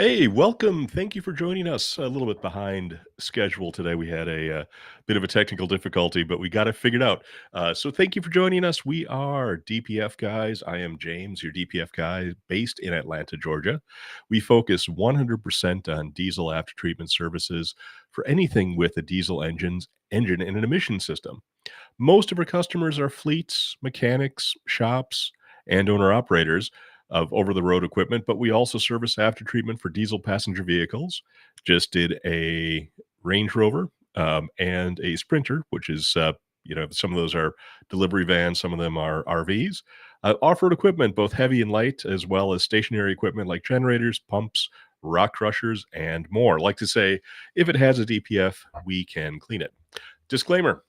Hey, welcome. Thank you for joining us. A little bit behind schedule today. We had a bit of a technical difficulty, but we got it figured out. So thank you for joining us. We are DPF Guys. I am James, your DPF guy based in Atlanta, Georgia. We focus 100% on diesel after treatment services for anything with a diesel engine and an emission system. Most of our customers are fleets, mechanics, shops, and owner operators of over the road equipment, but we also service after treatment for diesel passenger vehicles. Just did a Range Rover and a Sprinter, which is, some of those are delivery vans, some of them are RVs. Off road equipment, both heavy and light, as well as stationary equipment like generators, pumps, rock crushers, and more. Like to say, if it has a DPF, we can clean it. Disclaimer: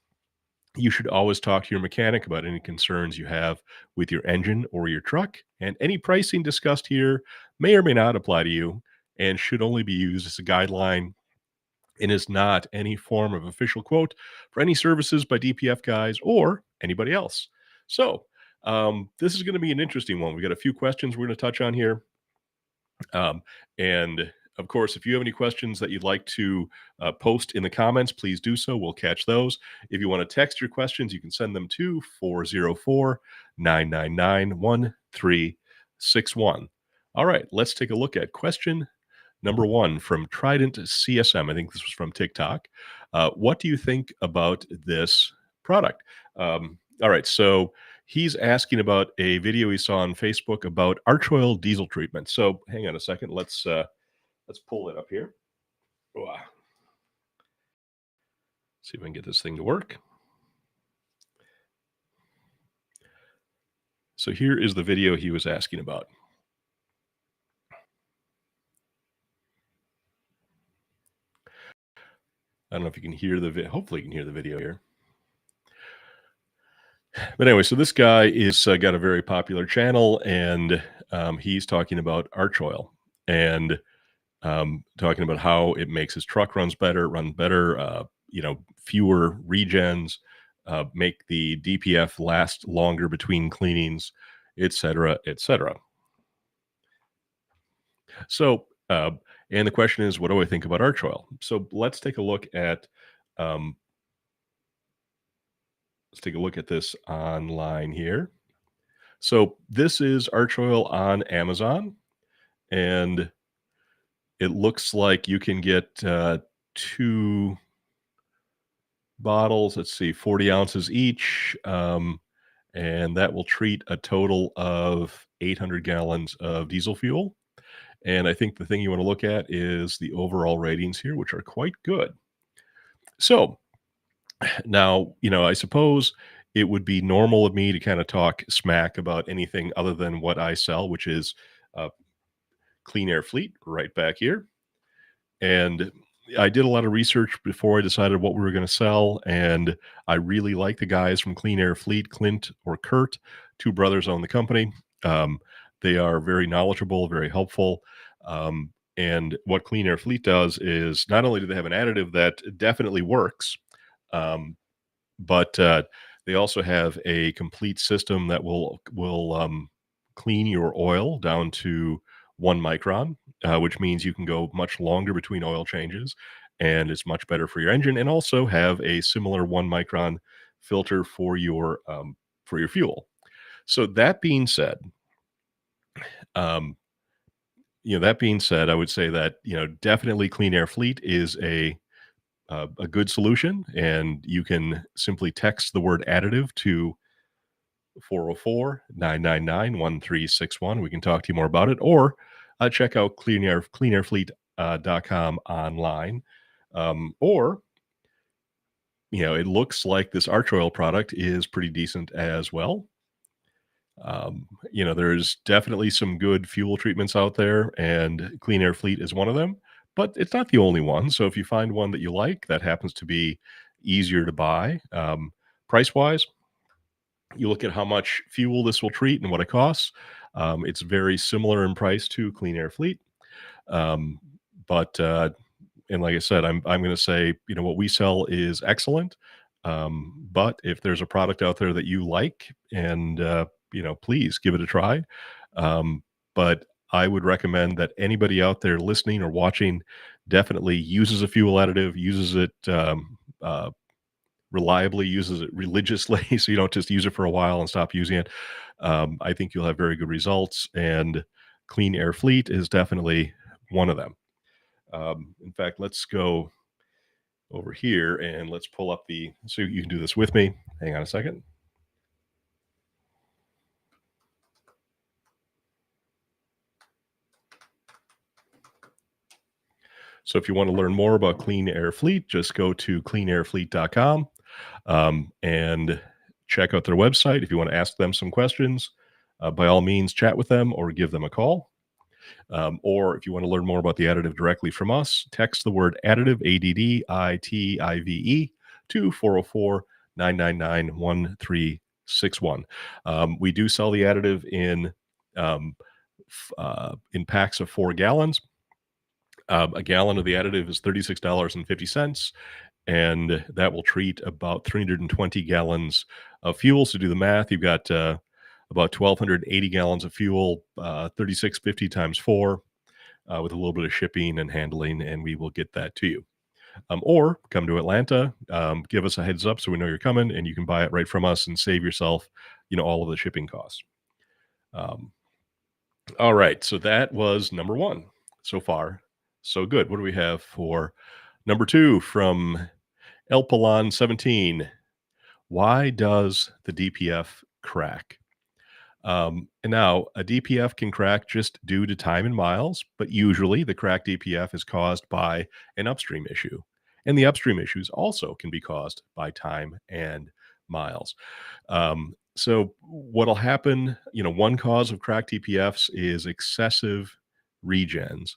you should always talk to your mechanic about any concerns you have with your engine or your truck, and any pricing discussed here may or may not apply to you and should only be used as a guideline and is not any form of official quote for any services by DPF Guys or anybody else. So, this is going to be an interesting one. We got a few questions we're going to touch on here. Um, and of course, if you have any questions that you'd like to post in the comments, please do so. We'll catch those. If you want to text your questions, you can send them to 404 999 1361. All right, let's take a look at question number one from Trident CSM. I think this was from TikTok. What do you think about this product? All right, so he's asking about a video he saw on Facebook about arch oil diesel treatment. So hang on a second. Let's pull it up here. Wow. See if I can get this thing to work. So here is the video he was asking about. I don't know if you can hear hopefully you can hear the video here. But anyway, so this guy is got a very popular channel, and he's talking about arch oil and talking about how it makes his truck run better, fewer regens, make the DPF last longer between cleanings, etc., etc. So, and the question is, what do I think about arch oil? So let's take a look at um, this online here. So this is arch oil on Amazon, and it looks like you can get 2 bottles. Let's see, 40 ounces each, and that will treat a total of 800 gallons of diesel fuel. And I think the thing you want to look at is the overall ratings here, which are quite good. So now, I suppose it would be normal of me to kind of talk smack about anything other than what I sell, which is Clean Air Fleet right back here. And I did a lot of research before I decided what we were going to sell, and I really like the guys from Clean Air Fleet, Clint or Kurt, two brothers own the company. They are very knowledgeable, very helpful. And what Clean Air Fleet does is not only do they have an additive that definitely works, but they also have a complete system that will clean your oil down to 1 micron, which means you can go much longer between oil changes, and it's much better for your engine. And also have a similar 1 micron filter for your fuel. So that being said, I would say that definitely Clean Air Fleet is a good solution, and you can simply text the word additive to 404 999 1361. We can talk to you more about it, or check out cleanairfleet.com online. Or, it looks like this arch oil product is pretty decent as well. There's definitely some good fuel treatments out there, and Clean Air Fleet is one of them, but it's not the only one. So if you find one that you like that happens to be easier to buy, price wise, you look at how much fuel this will treat and what it costs. It's very similar in price to Clean Air Fleet. Um, but and like I said, I'm going to say, what we sell is excellent. But if there's a product out there that you like, and please give it a try. But I would recommend that anybody out there listening or watching definitely uses a fuel additive, uses it reliably, uses it religiously, so you don't just use it for a while and stop using it. I think you'll have very good results, and Clean Air Fleet is definitely one of them. In fact, let's go over here and let's pull up so you can do this with me. Hang on a second. So if you want to learn more about Clean Air Fleet, just go to cleanairfleet.com and check out their website. If you want to ask them some questions, by all means, chat with them or give them a call. Or if you want to learn more about the additive directly from us, text the word additive, ADDITIVE, to 404 999 1361. We do sell the additive in packs of 4 gallons. A gallon of the additive is $36.50, and that will treat about 320 gallons of fuel. So do the math. You've got about 1,280 gallons of fuel, 3650 times 4, with a little bit of shipping and handling, and we will get that to you. Or come to Atlanta, give us a heads up so we know you're coming, and you can buy it right from us and save yourself, all of the shipping costs. All right, so that was number 1. So far, so good. What do we have for number 2 from Elpalon 17? Why does the DPF crack? And now a DPF can crack just due to time and miles, but usually the cracked DPF is caused by an upstream issue. And the upstream issues also can be caused by time and miles. So what'll happen, one cause of cracked DPFs is excessive regens.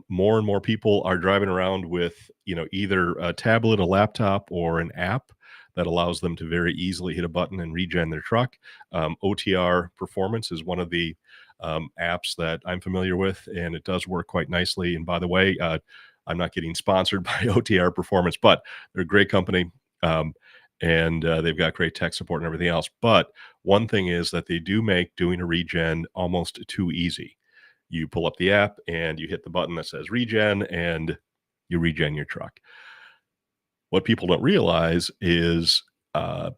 More and more people are driving around with, either a tablet, a laptop, or an app that allows them to very easily hit a button and regen their truck. OTR Performance is one of the apps that I'm familiar with, and it does work quite nicely. And by the way, I'm not getting sponsored by OTR Performance, but they're a great company. And they've got great tech support and everything else. But one thing is that they do make doing a regen almost too easy. You pull up the app and you hit the button that says regen, and you regen your truck. What people don't realize is a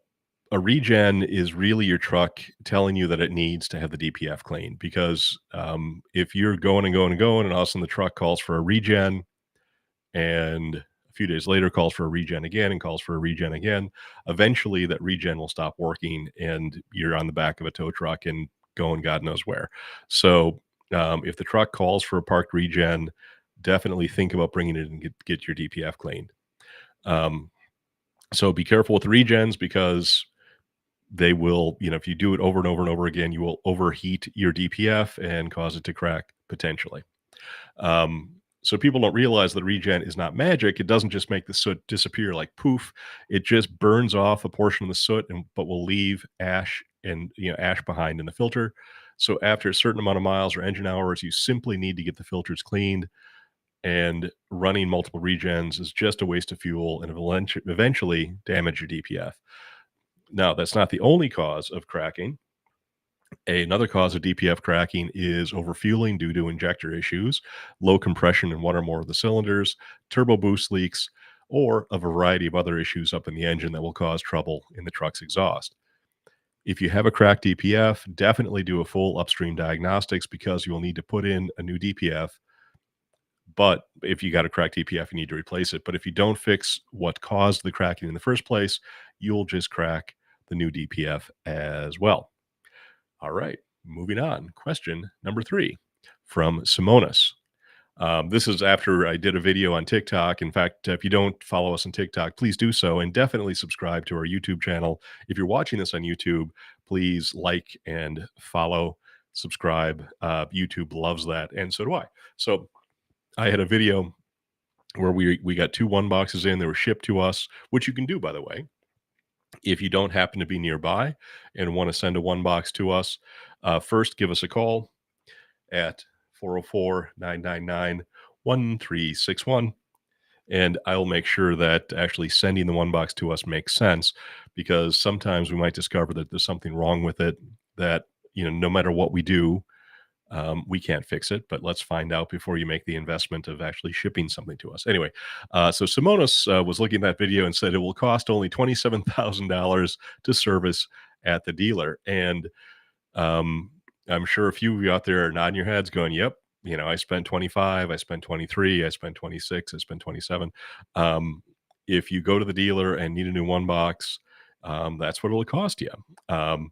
regen is really your truck telling you that it needs to have the DPF clean. Because if you're going and going and going, and all of a sudden the truck calls for a regen, and a few days later calls for a regen again and calls for a regen again, eventually that regen will stop working, and you're on the back of a tow truck and going God knows where. So if the truck calls for a parked regen, definitely think about bringing it and get your DPF cleaned. So be careful with the regens, because they will, if you do it over and over and over again, you will overheat your DPF and cause it to crack potentially. So people don't realize that regen is not magic. It doesn't just make the soot disappear like poof. It just burns off a portion of the soot, but will leave ash and ash behind in the filter. So after a certain amount of miles or engine hours, you simply need to get the filters cleaned. And running multiple regens is just a waste of fuel, and eventually damage your DPF. Now, that's not the only cause of cracking. Another cause of DPF cracking is overfueling due to injector issues, low compression in one or more of the cylinders, turbo boost leaks, or a variety of other issues up in the engine that will cause trouble in the truck's exhaust. If you have a cracked DPF, definitely do a full upstream diagnostics, because you will need to put in a new DPF. But if you got a cracked DPF, you need to replace it. But if you don't fix what caused the cracking in the first place, you'll just crack the new DPF as well. All right, moving on. Question number 3 from Simonis. This is after I did a video on TikTok. In fact, if you don't follow us on TikTok, please do so, and definitely subscribe to our YouTube channel. If you're watching this on YouTube, please like and follow, subscribe. YouTube loves that, and so do I. So I had a video where we got 2 1 boxes in. They were shipped to us, which you can do, by the way. If you don't happen to be nearby and want to send a 1 box to us, first give us a call at 404-999-1361. And I'll make sure that actually sending the 1 box to us makes sense, because sometimes we might discover that there's something wrong with it that, no matter what we do, We can't fix it, but let's find out before you make the investment of actually shipping something to us. Anyway, so Simonis was looking at that video and said it will cost only $27,000 to service at the dealer. And um, I'm sure a few of you out there are nodding your heads going, yep, I spent 25, I spent 23, I spent 26, I spent 27. Um, if you go to the dealer and need a new one box, that's what it'll cost you. Um,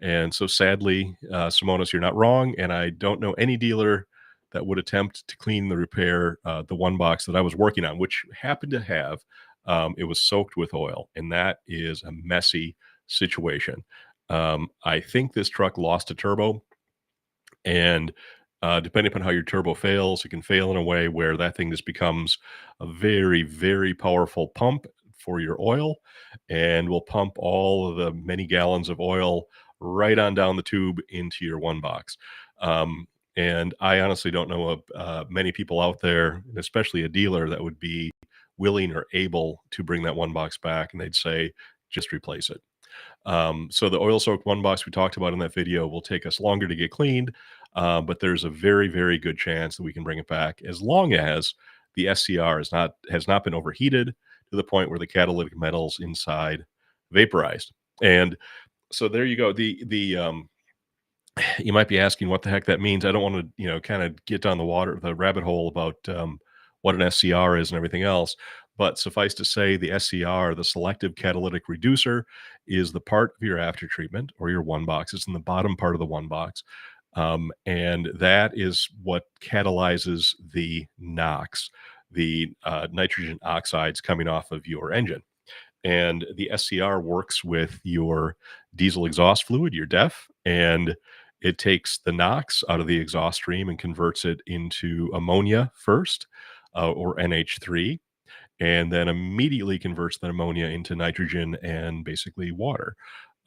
and so sadly, Simonis, you're not wrong. And I don't know any dealer that would attempt to clean the repair, the one box that I was working on, which happened to have, it was soaked with oil. And that is a messy situation. I think this truck lost a turbo, and depending upon how your turbo fails, it can fail in a way where that thing just becomes a very, very powerful pump for your oil, and will pump all of the many gallons of oil right on down the tube into your one box. Um, and I honestly don't know of many people out there, and especially a dealer, that would be willing or able to bring that one box back, and they'd say, just replace it. So the oil soaked one box we talked about in that video will take us longer to get cleaned, but there's a very, very good chance that we can bring it back as long as the SCR has not been overheated to the point where the catalytic metals inside vaporized. And so there you go. The you might be asking what the heck that means. I don't want to, kind of get down the rabbit hole about what an SCR is and everything else. But suffice to say, the SCR, the selective catalytic reducer, is the part of your after treatment or your one box. It's in the bottom part of the one box. And that is what catalyzes the NOx, the nitrogen oxides coming off of your engine. And the SCR works with your diesel exhaust fluid, your DEF, and it takes the NOx out of the exhaust stream and converts it into ammonia first, or NH3, and then immediately converts that ammonia into nitrogen and basically water.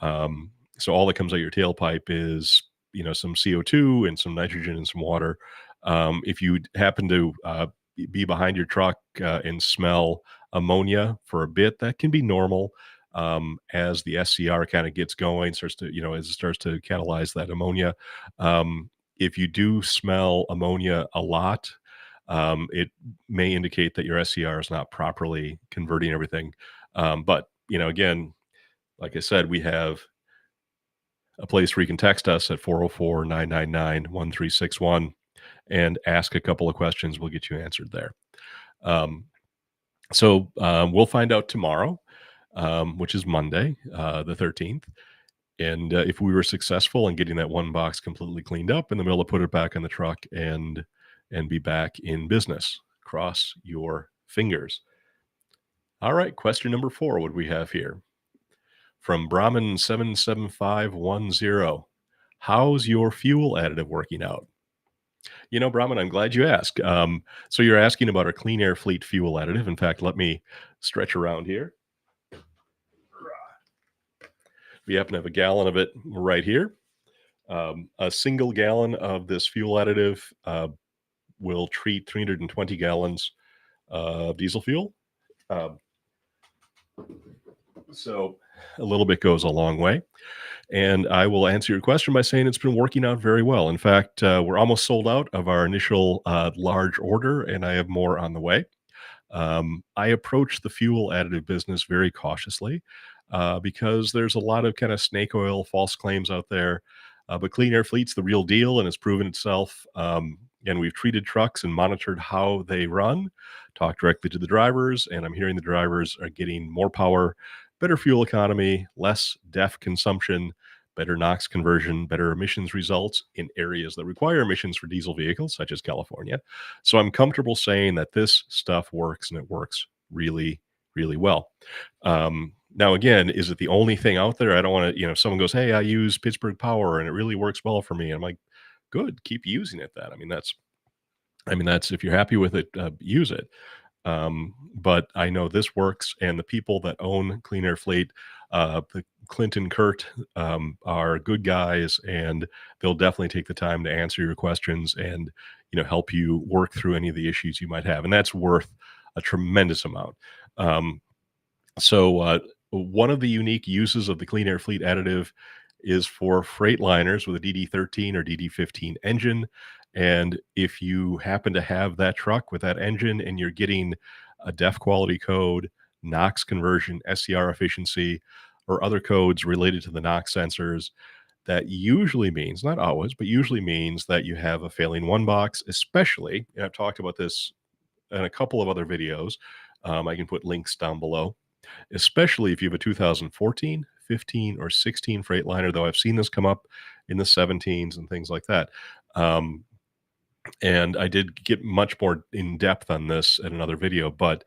So all that comes out your tailpipe is, some CO2 and some nitrogen and some water. If you happen to be behind your truck and smell ammonia for a bit, that can be normal. As the SCR kind of gets going, starts to, as it starts to catalyze that ammonia. If you do smell ammonia a lot, it may indicate that your SCR is not properly converting everything. But, again, like I said, we have a place where you can text us at 404-999-1361 and ask a couple of questions. We'll get you answered there. We'll find out tomorrow, which is Monday, the 13th. And if we were successful in getting that one box completely cleaned up, and then we'll put it back on the truck and be back in business. Cross your fingers. All right, question number 4. What do we have here? From Brahman 77510. How's your fuel additive working out? Brahman, I'm glad you asked. So you're asking about our Clean Air Fleet fuel additive. In fact, let me stretch around here. We happen to have a gallon of it right here. A single gallon of this fuel additive will treat 320 gallons of diesel fuel. So a little bit goes a long way. And I will answer your question by saying it's been working out very well. In fact, we're almost sold out of our initial large order, and I have more on the way. I approach the fuel additive business very cautiously because there's a lot of kind of snake oil false claims out there. But Clean Air Fleet's the real deal, and it's proven itself. And we've treated trucks and monitored how they run, talked directly to the drivers, and I'm hearing the drivers are getting more power, better fuel economy, less DEF consumption, better NOx conversion, better emissions results in areas that require emissions for diesel vehicles, such as California. So I'm comfortable saying that this stuff works, and it works really, really well. Now, again, is it the only thing out there? I don't want to, if someone goes, hey, I use Pittsburgh Power and it really works well for me. And I'm like, good, keep using it then. That's if you're happy with it, use it. But I know this works, and the people that own Clean Air Fleet, the Clinton Kurt, are good guys, and they'll definitely take the time to answer your questions and, help you work through any of the issues you might have. And that's worth a tremendous amount. So one of the unique uses of the Clean Air Fleet additive is for Freightliners with a DD13 or DD15 engine. And if you happen to have that truck with that engine and you're getting a DEF quality code, NOx conversion, SCR efficiency, or other codes related to the NOx sensors, that usually means, not always, but usually means that you have a failing one box, especially, and I've talked about this in a couple of other videos. I can put links down below, especially if you have a 2014, 15, or 16 Freightliner, though I've seen this come up in the 17s and things like that. Um, and I did get much more in depth on this in another video, but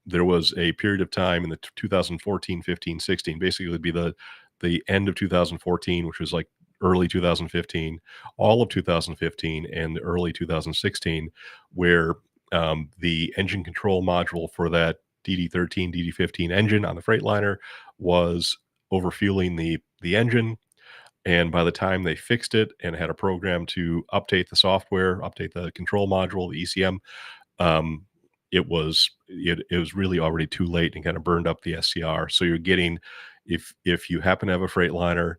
there was a period of time in the 2014, 15, 16, basically it would be the end of 2014, which was like early 2015, all of 2015, and early 2016, where the engine control module for that DD13, DD15 engine on the Freightliner was overfueling the engine, and by the time they fixed it and had a program to update the software, update the control module, the ECM, um, it was really already too late and kind of burned up the SCR. So you're getting, if you happen to have a Freightliner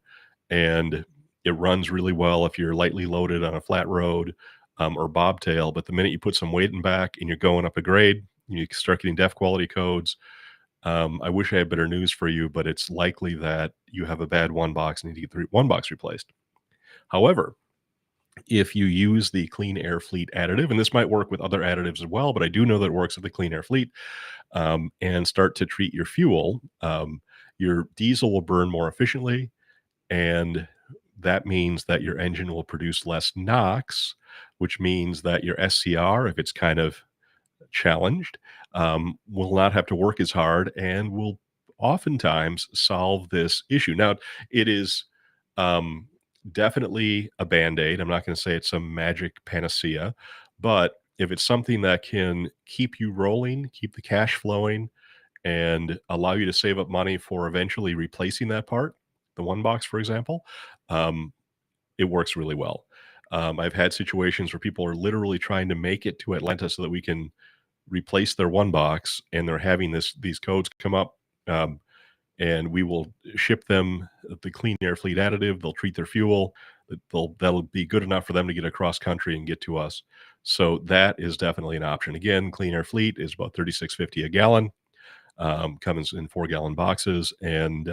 and it runs really well if you're lightly loaded on a flat road or bobtail, but the minute you put some weight in back and you're going up a grade, you start getting DEF quality codes. I wish I had better news for you, but it's likely that you have a bad one box and need to get the one box replaced. However, if you use the Clean Air Fleet additive, and this might work with other additives as well, but I do know that it works with the Clean Air Fleet, and start to treat your fuel, your diesel will burn more efficiently, and that means that your engine will produce less NOx, which means that your SCR, if it's kind of challenged, will not have to work as hard and will oftentimes solve this issue. Now, it is um, definitely a band aid. I'm not going to say it's some magic panacea, but if it's something that can keep you rolling, keep the cash flowing, and allow you to save up money for eventually replacing that part, the one box, for example, um, it works really well. I've had situations where people are literally trying to make it to Atlanta so that we can replace their one box, and they're having these codes come up, um, and we will ship them the Clean Air Fleet additive. They'll treat their fuel. That'll be good enough for them to get across country and get to us. So that is definitely an option. Again, Clean Air Fleet is about 36.50 a gallon. Comes in 4-gallon boxes, and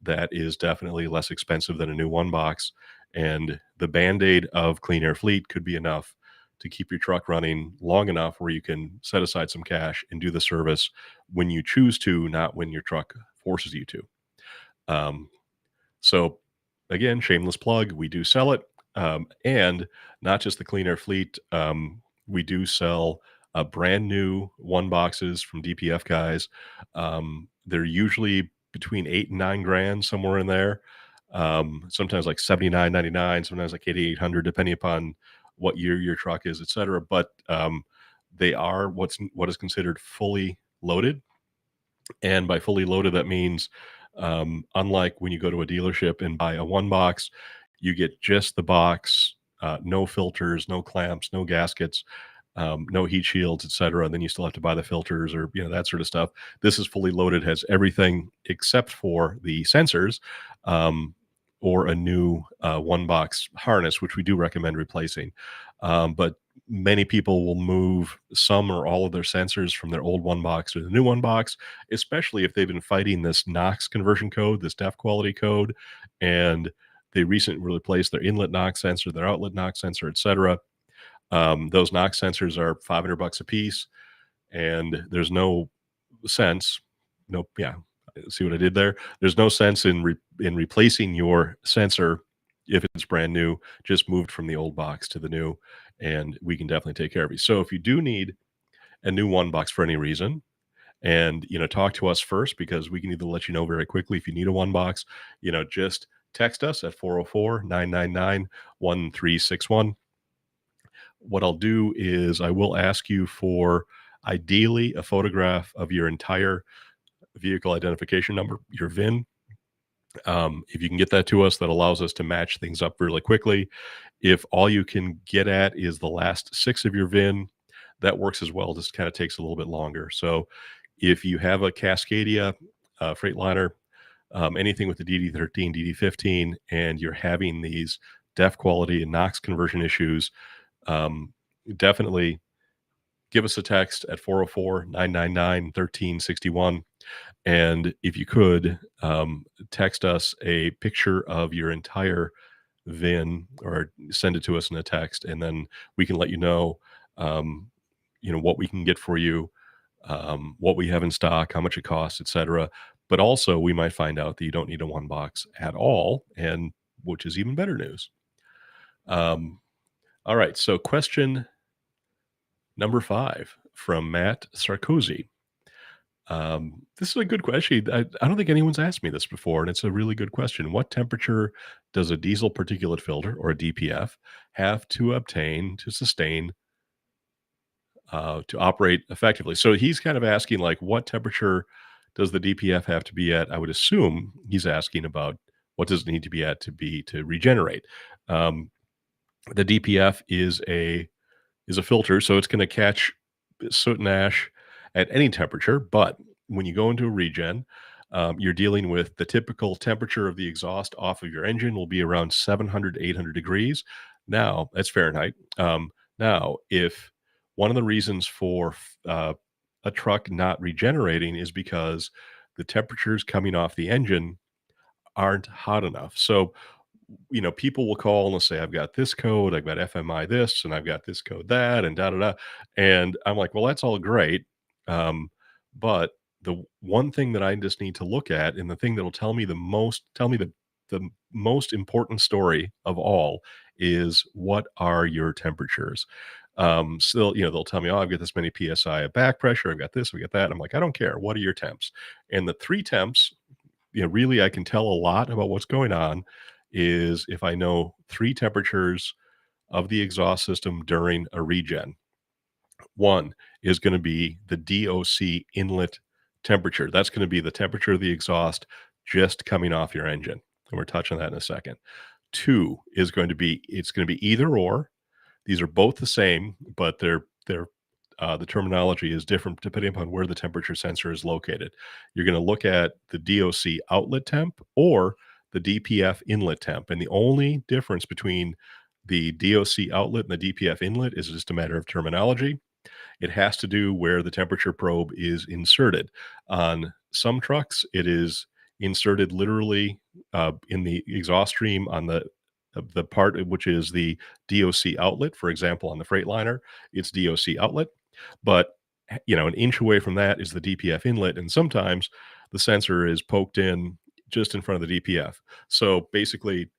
that is definitely less expensive than a new one box. And the band-aid of Clean Air Fleet could be enough to keep your truck running long enough where you can set aside some cash and do the service when you choose to, not when your truck forces you to. Um, so again, shameless plug, we do sell it. And not just the Clean Air Fleet, we do sell brand new one boxes from DPF Guys. They're usually between 8 and 9 grand, somewhere in there. Sometimes like 79.99, sometimes like 8,800, depending upon what year your truck is, etc. But they are what is considered fully loaded. And by fully loaded, that means unlike when you go to a dealership and buy a one box, you get just the box, no filters, no clamps, no gaskets, no heat shields, etc. And then you still have to buy the filters or that sort of stuff. This is fully loaded, has everything except for the sensors, or a new one box harness, which we do recommend replacing. But many people will move some or all of their sensors from their old one box to the new one box, especially if they've been fighting this NOx conversion code, this DEF quality code, and they recently replaced their inlet NOx sensor, their outlet NOx sensor, etc. Those NOx sensors are $500 a piece, and there's no sense. No, yeah, see what I did there? There's no sense in replacing your sensor if it's brand new, just moved from the old box to the new, and we can definitely take care of you. So if you do need a new one box for any reason, and talk to us first, because we can either let you know very quickly if you need a one box, just text us at 404-999-1361. What I'll do is I will ask you for ideally a photograph of your entire vehicle identification number, your VIN. If you can get that to us, that allows us to match things up really quickly. If all you can get at is the last 6 of your VIN, that works as well. Just kind of takes a little bit longer. So if you have a Cascadia Freightliner, anything with the DD13, DD15, and you're having these DEF quality and NOx conversion issues, um, definitely give us a text at 404-999-1361. And if you could, text us a picture of your entire VIN or send it to us in a text, and then we can let um, what we can get for you, what we have in stock, how much it costs, etc. But also, we might find out that you don't need a one box at all, and which is even better news. All right. So, question number 5 from Matt Sarkozy. This is a good question. I don't think anyone's asked me this before, and it's a really good question. What temperature does a diesel particulate filter or a DPF have to obtain to sustain to operate effectively? So he's kind of asking, like, what temperature does the DPF have to be at? I would assume he's asking about what does it need to be at to regenerate. Um, the DPF is a filter, so it's going to catch soot and ash at any temperature. But when you go into a regen, you're dealing with the typical temperature of the exhaust off of your engine will be around 700 to 800 degrees. Now, that's Fahrenheit. Now, if one of the reasons for a truck not regenerating is because the temperatures coming off the engine aren't hot enough. So people will call and they'll say, I've got this code, I've got FMI this, and I've got this code that, and da da da. And I'm like, well, that's all great. But the one thing that I just need to look at, and the thing that'll tell me the most important story of all is what are your temperatures? So they'll tell me, oh, I've got this many PSI of back pressure, I've got this, we got that. I'm like, I don't care. What are your temps? And the three temps, really I can tell a lot about what's going on is if I know three temperatures of the exhaust system during a regen. One is going to be the DOC inlet temperature. That's going to be the temperature of the exhaust just coming off your engine. And we're touching that in a second. Two is going to be it's going to be either or. These are both the same, but the terminology is different depending upon where the temperature sensor is located. You're going to look at the DOC outlet temp or the DPF inlet temp, and the only difference between the DOC outlet and the DPF inlet is just a matter of terminology. It has to do where the temperature probe is inserted. On some trucks, it is inserted literally in the exhaust stream on the part which is the DOC outlet. For example, on the Freightliner, it's DOC outlet. But an inch away from that is the DPF inlet, and sometimes the sensor is poked in just in front of the DPF. So basically,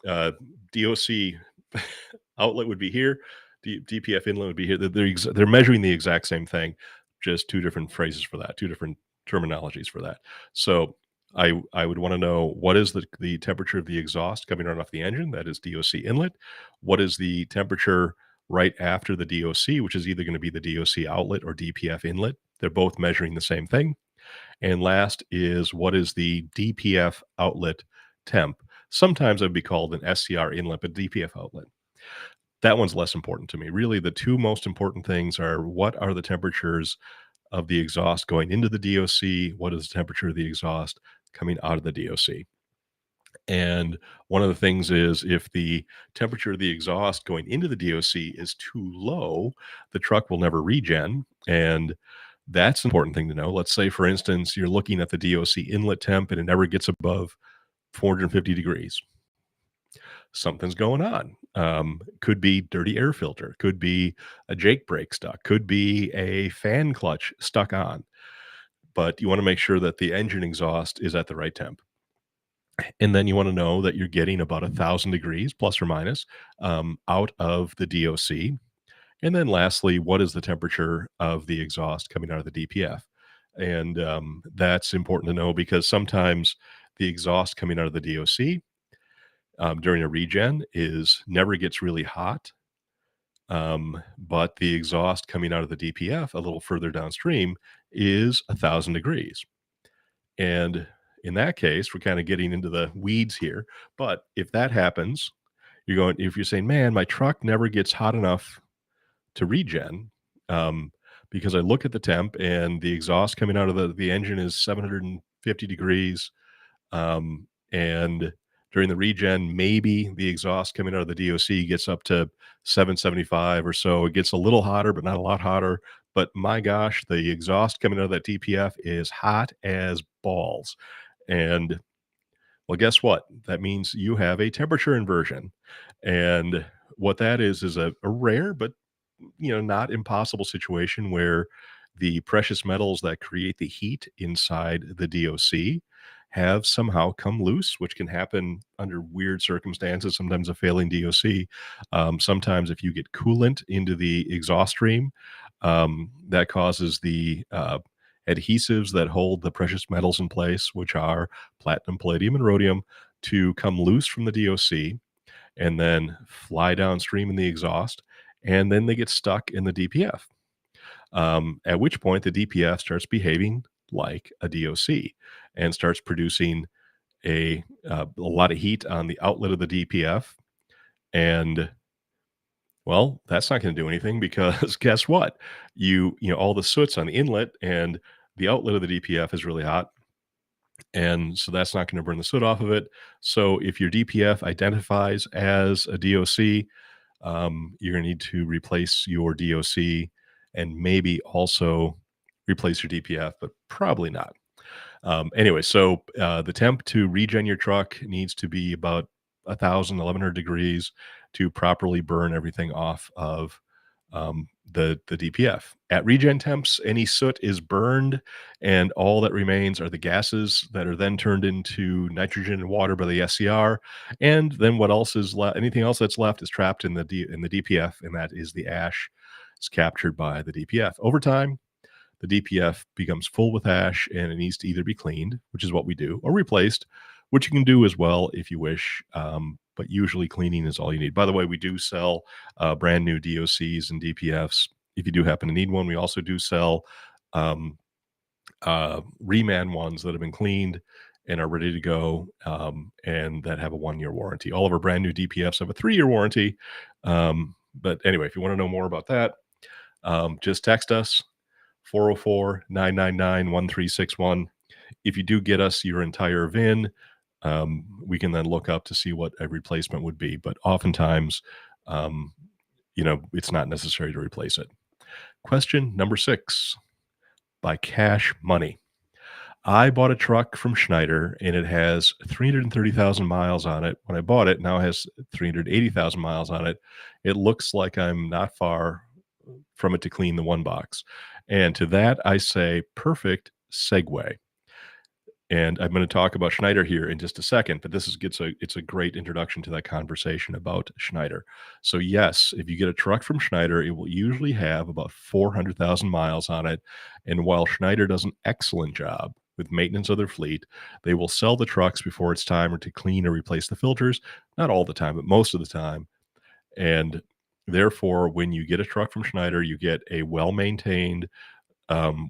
uh, DOC outlet would be here, DPF inlet would be here. They're measuring the exact same thing, just two different phrases for that, two different terminologies for that. So I would want to know what is the temperature of the exhaust coming out off the engine, that is DOC inlet. What is the temperature right after the DOC, which is either going to be the DOC outlet or DPF inlet. They're both measuring the same thing. And last is what is the DPF outlet temp? Sometimes it would be called an SCR inlet, but DPF outlet. That one's less important to me. Really, the two most important things are what are the temperatures of the exhaust going into the DOC? What is the temperature of the exhaust coming out of the DOC? And one of the things is if the temperature of the exhaust going into the DOC is too low, the truck will never regen. And that's an important thing to know. Let's say, for instance, you're looking at the DOC inlet temp and it never gets above 450 degrees. Something's going on. Could be dirty air filter, could be a Jake brake stuck, could be a fan clutch stuck on. But you want to make sure that the engine exhaust is at the right temp. And then you want to know that you're getting about 1,000 degrees plus or minus out of the DOC. And then lastly, what is the temperature of the exhaust coming out of the DPF? And that's important to know because sometimes the exhaust coming out of the DOC during a regen never gets really hot. But the exhaust coming out of the DPF a little further downstream is 1,000 degrees. And in that case, we're kind of getting into the weeds here. But if that happens, if you're saying, man, my truck never gets hot enough to regen, because I look at the temp and the exhaust coming out of the engine is 750 degrees. And during the regen, maybe the exhaust coming out of the DOC gets up to 775 or so. It gets a little hotter, but not a lot hotter. But my gosh, the exhaust coming out of that DPF is hot as balls. And well, guess what? That means you have a temperature inversion. And what that is a rare but not impossible situation where the precious metals that create the heat inside the DOC have somehow come loose, which can happen under weird circumstances. Sometimes a failing DOC. Sometimes if you get coolant into the exhaust stream, that causes the adhesives that hold the precious metals in place, which are platinum, palladium, and rhodium, to come loose from the DOC and then fly downstream in the exhaust, and then they get stuck in the DPF. At which point the DPF starts behaving like a DOC and starts producing a lot of heat on the outlet of the DPF. And well, that's not going to do anything because guess what? All the soot's on the inlet and the outlet of the DPF is really hot. And so that's not going to burn the soot off of it. So if your DPF identifies as a DOC, you're going to need to replace your DOC and maybe also replace your DPF, but probably not. Anyway, so the temp to regen your truck needs to be about 1,100 degrees to properly burn everything off of the DPF. At regen temps, any soot is burned, and all that remains are the gases that are then turned into nitrogen and water by the SCR. And then what else is left? Anything else that's left is trapped in the DPF, and that is the ash. It's captured by the DPF. Over time, the DPF becomes full with ash and it needs to either be cleaned, which is what we do, or replaced, which you can do as well if you wish. But usually cleaning is all you need. By the way, we do sell brand new DOCs and DPFs. If you do happen to need one, we also do sell um, reman ones that have been cleaned and are ready to go and that have a 1-year warranty. All of our brand new DPFs have a 3-year warranty. But anyway, if you want to know more about that, just text us 404-999-1361. If you do get us your entire VIN, we can then look up to see what a replacement would be. But oftentimes, it's not necessary to replace it. Question number 6, by cash money. I bought a truck from Schneider and it has 330,000 miles on it. When I bought it, now it has 380,000 miles on it. It looks like I'm not far from it to clean the one box. And to that, I say, perfect segue. And I'm going to talk about Schneider here in just a second, but it's a great introduction to that conversation about Schneider. So yes, if you get a truck from Schneider, it will usually have about 400,000 miles on it. And while Schneider does an excellent job with maintenance of their fleet, they will sell the trucks before it's time or to clean or replace the filters. Not all the time, but most of the time. And therefore, when you get a truck from Schneider, you get a well-maintained,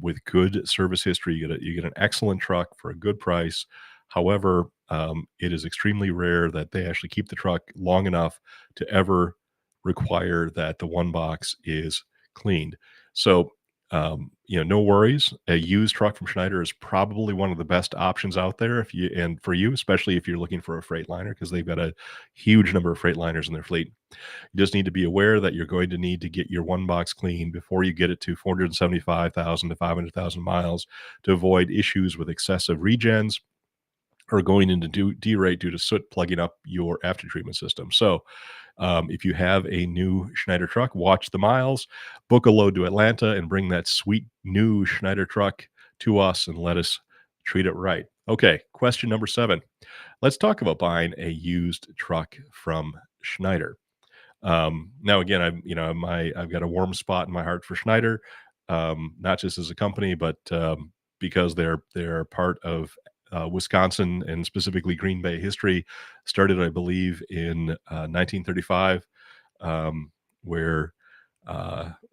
with good service history. You get an excellent truck for a good price. However, it is extremely rare that they actually keep the truck long enough to ever require that the one box is cleaned. So, no worries. A used truck from Schneider is probably one of the best options out there and for you, especially if you're looking for a Freightliner, because they've got a huge number of Freightliners in their fleet. You just need to be aware that you're going to need to get your one box clean before you get it to 475,000 to 500,000 miles to avoid issues with excessive regens or going into derate due to soot plugging up your after treatment system. So, if you have a new Schneider truck, watch the miles, book a load to Atlanta, and bring that sweet new Schneider truck to us and let us treat it right. Okay, question number 7. Let's talk about buying a used truck from Schneider. Now again, I've got a warm spot in my heart for Schneider, not just as a company, but because they're part of Wisconsin and specifically Green Bay history. Started, I believe, in 1935, where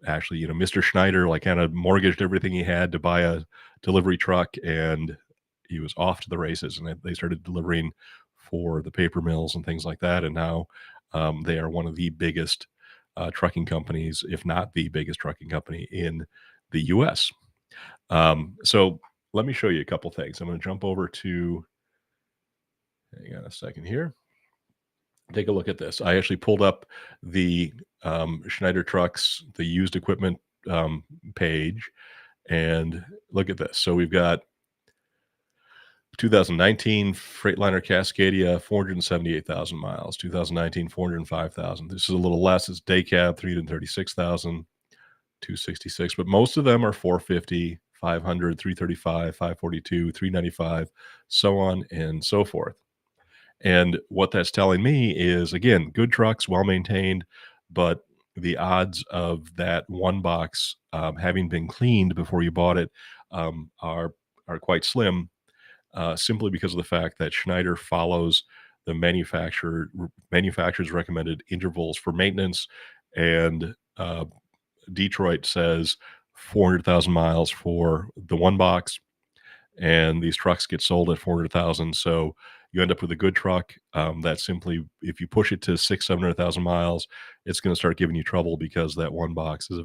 actually, Mr. Schneider like kind of mortgaged everything he had to buy a delivery truck, and he was off to the races. And they started delivering for the paper mills and things like that. And now they are one of the biggest trucking companies, if not the biggest trucking company in the U.S. So let me show you a couple things. I'm going to jump over to Hang on a second here. Take a look at this. I actually pulled up the Schneider trucks, the used equipment page, and look at this. So we've got 2019 Freightliner Cascadia, 478,000 miles. 2019, 405,000. This is a little less. It's day cab, 336,000, 266. But most of them are 450, 500, 335, 542, 395, so on and so forth. And what that's telling me is, again, good trucks, well maintained, but the odds of that one box having been cleaned before you bought it are quite slim, simply because of the fact that Schneider follows the manufacturer's recommended intervals for maintenance, and Detroit says 400,000 miles for the one box, and these trucks get sold at 400,000. So you end up with a good truck that simply, if you push it to 700,000 miles, it's going to start giving you trouble because that one box is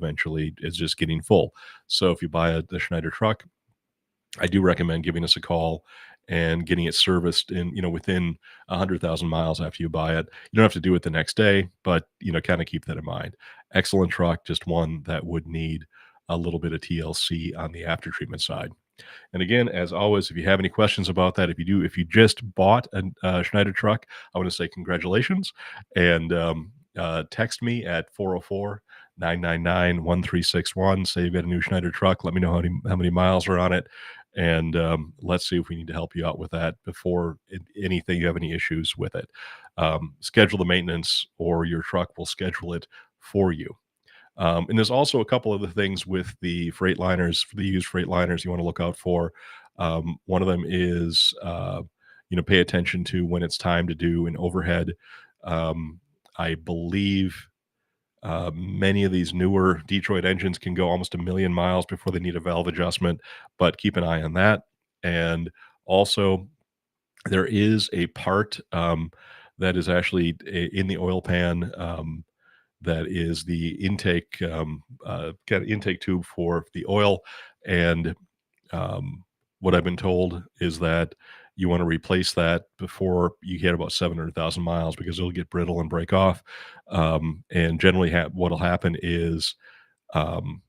just getting full. So if you buy a Schneider truck, I do recommend giving us a call and getting it serviced within 100,000 miles after you buy it. You don't have to do it the next day, but kind of keep that in mind. Excellent truck, just one that would need a little bit of TLC on the after treatment side. And again, as always, if you have any questions about that, if you just bought a Schneider truck, I want to say congratulations, and text me at 404-999-1361. Say you've got a new Schneider truck. Let me know how many miles are on it, and let's see if we need to help you out with that before anything you have any issues with it. Schedule the maintenance, or your truck will schedule it for you. And there's also a couple of the things with the Freightliners, for the used Freightliners, you want to look out for. One of them is, pay attention to when it's time to do an overhead. I believe many of these newer Detroit engines can go almost 1,000,000 miles before they need a valve adjustment, but keep an eye on that. And also, there is a part that is actually in the oil pan. That is the intake kind of intake tube for the oil, and what I've been told is that you want to replace that before you hit about 700,000 miles because it'll get brittle and break off. And generally, what'll happen is, um,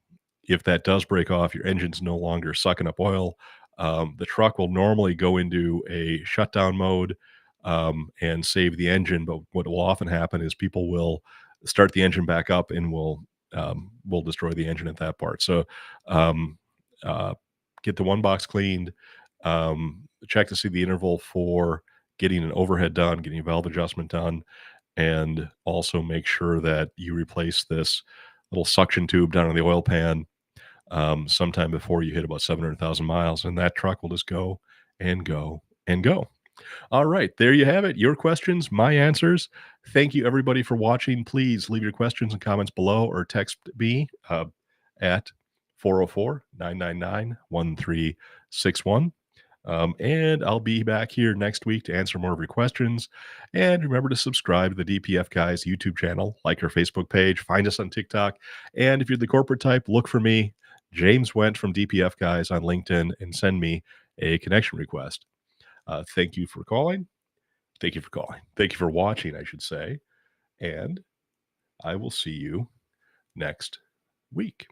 if that does break off, your engine's no longer sucking up oil. The truck will normally go into a shutdown mode and save the engine. But what will often happen is people will start the engine back up and will destroy the engine at that part. So um, uh, get the one box cleaned. Check to see the interval for getting an overhead done, getting a valve adjustment done, and also make sure that you replace this little suction tube down in the oil pan sometime before you hit about 700,000 miles, and that truck will just go and go and go. All right, there you have it. Your questions, my answers. Thank you, everybody, for watching. Please leave your questions and comments below, or text me at 404-999-1361. And I'll be back here next week to answer more of your questions. And remember to subscribe to the DPF Guys YouTube channel, like our Facebook page, find us on TikTok. And if you're the corporate type, look for me, James Went from DPF Guys, on LinkedIn, and send me a connection request. Thank you for calling. Thank you for calling. Thank you for watching, I should say. And I will see you next week.